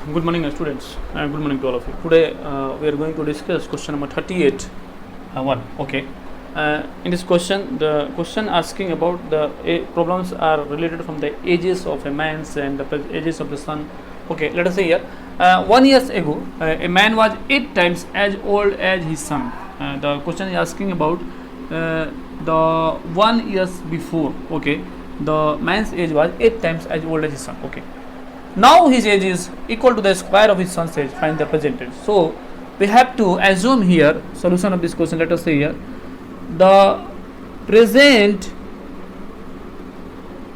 Good morning, students. Good morning to all of you. Today we are going to discuss question number 38. Okay. In this question, the question asking about the problems are related from the ages of a man and the ages of the sun. Okay, let us say here. 1 year ago, a man was 8 times as old as his son. The question is asking about the 1 year before. Okay, the man's age was 8 times as old as his son. Okay. Now his age is equal to the square of his son's age. Find the present age. So we have to assume here solution of this question. Let us say here the present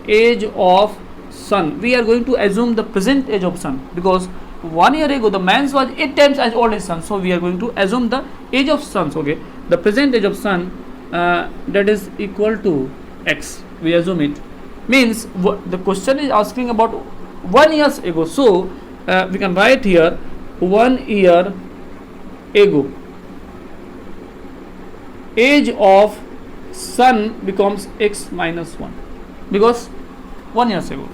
age of son. We are going to assume the present age of son because 1 year ago the man was 8 times as old as son. So we are going to assume the age of sons. Okay, the present age of son that is equal to x. We assume it means the question is asking about 1 year ago. So we can write here 1 year ago age of son becomes x minus 1 because 1 year ago.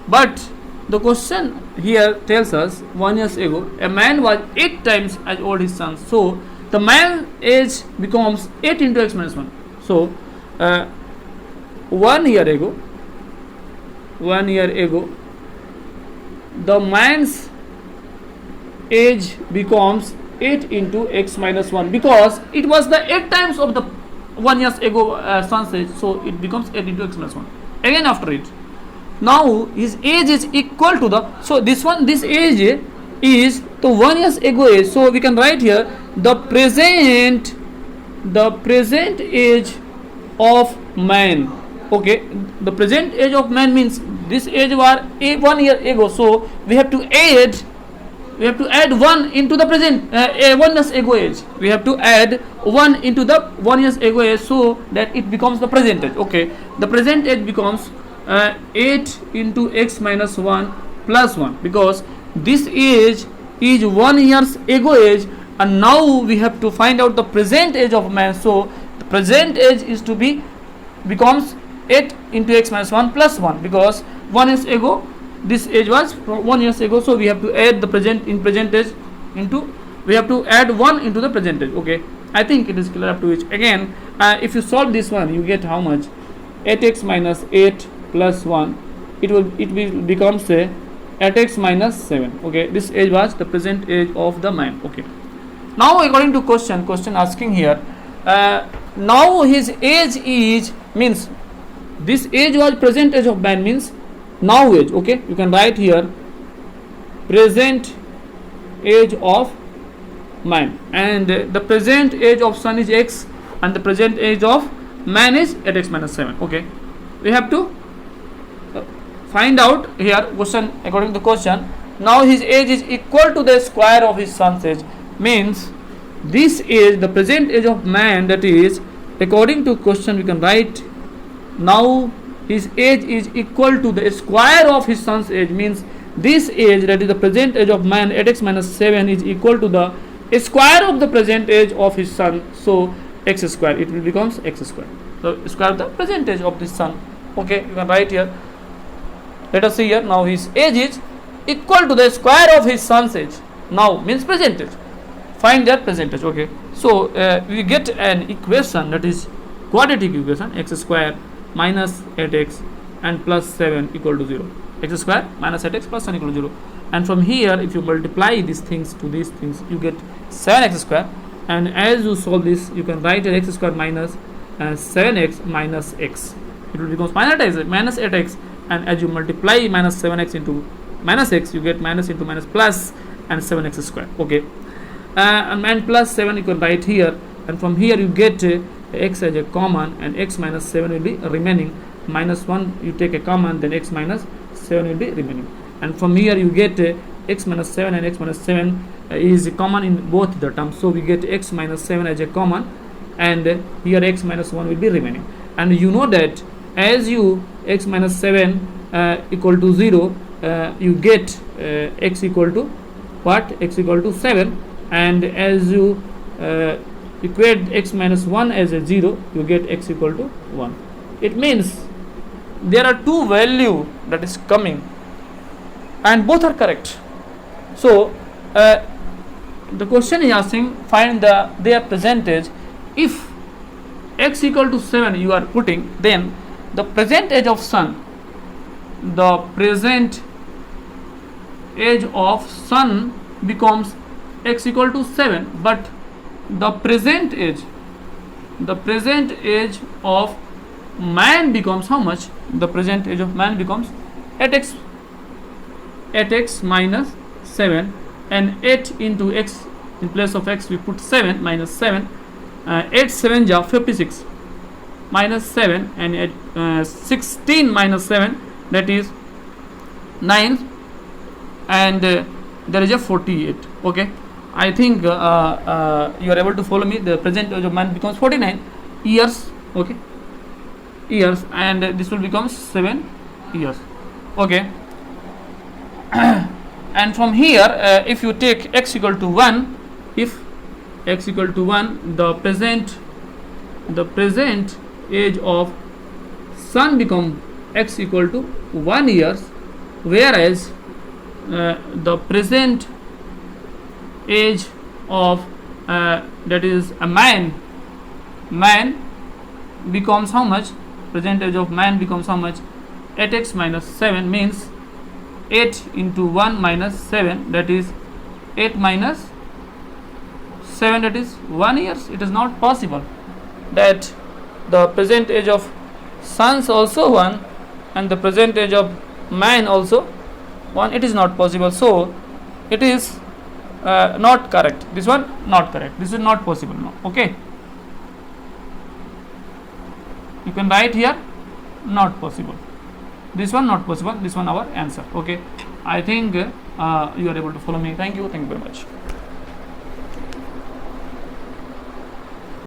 But the question here tells us 1 year ago a man was 8 times as old as his son. So the man age becomes 8 into x minus 1. So 1 year ago the man's age becomes 8 into x minus 1 because it was the 8 times of the 1 year ago son's age. So it becomes 8 into x minus 1 again after it. Now his age is equal to the, so this age is the 1 year ago age. So we can write here the present age of man. Okay, the present age of man means this age was 1 year ago. So we have to add 1 into the present 1 year ago age. We have to add 1 into the 1 year ago age so that it becomes the present age. Okay, the present age becomes 8 into x minus 1 plus 1 because this age is 1 year ago age, and now we have to find out the present age of man. So the present age is to be becomes 8 into x minus 1 plus 1 because 1 year ago this age was 1 year ago. So we have to add the present age into, we have to add 1 into the present age. Okay, I think it is clear up to which. Again if you solve this one you get how much? 8x minus 8 plus 1, it will become say 8x minus 7. Okay, this age was the present age of the man. Okay, now according to question asking here now his age is means this age was present age of man means now age. Okay, you can write here present age of man, and the present age of son is x and the present age of man is 8x minus 7. Okay, we have to find out here question according to the question. Now his age is equal to the square of his son's age means this is the present age of man, that is according to question we can write now his age is equal to the square of his son's age means this age, that is the present age of man 8x minus 7, is equal to the square of the present age of his son. So x square, it will becomes x square, so square of the present age of this son. Okay, you can write here. Let us see here now his age is equal to the square of his son's age. Now means present age. Find their present age. Okay, so we get an equation that is quadratic equation x square minus 8x and plus 7 equal to 0. X square minus 8x plus 7 equal to 0. And from here if you multiply these things to these things you get 7x square, and as you solve this you can write x square minus 7x minus x. It will become minus 8x, and as you multiply minus 7x into minus x you get minus into minus plus and 7x square. Okay, and plus 7 you can write here, and from here you get x as a common and x minus 7 will be remaining, minus 1 you take a common, then x minus 7 will be remaining, and from here you get x minus 7 and x minus 7 is common in both the terms. So we get x minus 7 as a common, and here x minus 1 will be remaining. And you know that as you x minus 7 equal to 0 you get x equal to what? X equal to 7, and as you equate x minus 1 as a 0 you get x equal to 1. It means there are two value that is coming and both are correct. So the question is asking find their present age. If x equal to 7 you are putting, then the present age of sun, the present age of sun becomes x equal to 7, but the present age of man becomes how much? The present age of man becomes 8x minus 7, and 8 into x, in place of x we put 7 minus 7, 8 7 ja 56 minus 7, and 16 minus 7, that is 9, and there is a 48. Okay, I think you are able to follow me. The present age of man becomes 49 years. Okay, years, and this will become 7 years. Okay, and from here if you take x equal to 1, if x equal to 1, the present age of sun become x equal to 1 years, whereas the present age of that is a man becomes how much? Present age of man becomes how much? 8x minus 7, means 8 into 1 minus 7, that is 8 minus 7, that is 1 years. It is not possible that the present age of sons also 1 and the present age of man also 1. It is not possible. So it is not correct. This one not correct. This is not possible now. Okay, you can write here not possible. This one not possible. This one our answer. Okay, I think you are able to follow me. Thank you very much.